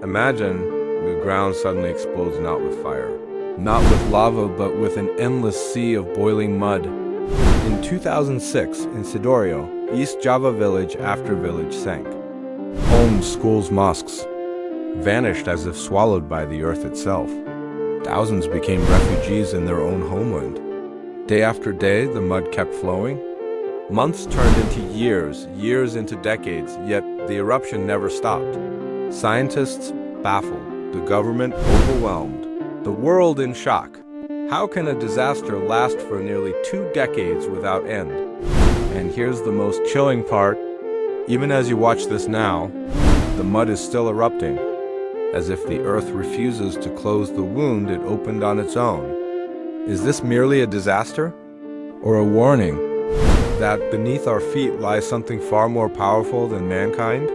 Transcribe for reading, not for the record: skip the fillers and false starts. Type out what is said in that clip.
Imagine the ground suddenly explodes not with fire, not with lava, but with an endless sea of boiling mud. In 2006, in Sidorio, East Java village after village sank. Homes, schools, mosques vanished as if swallowed by the earth itself. Thousands became refugees in their own homeland. Day after day, the mud kept flowing. Months turned into years, years into decades, yet the eruption never stopped. Scientists baffled, the government overwhelmed, the world in shock. How can a disaster last for nearly 2 decades without end? And here's the most chilling part. Even as you watch this now, the mud is still erupting, as if the earth refuses to close the wound it opened on its own. Is this merely a disaster? Or a warning that beneath our feet lies something far more powerful than mankind?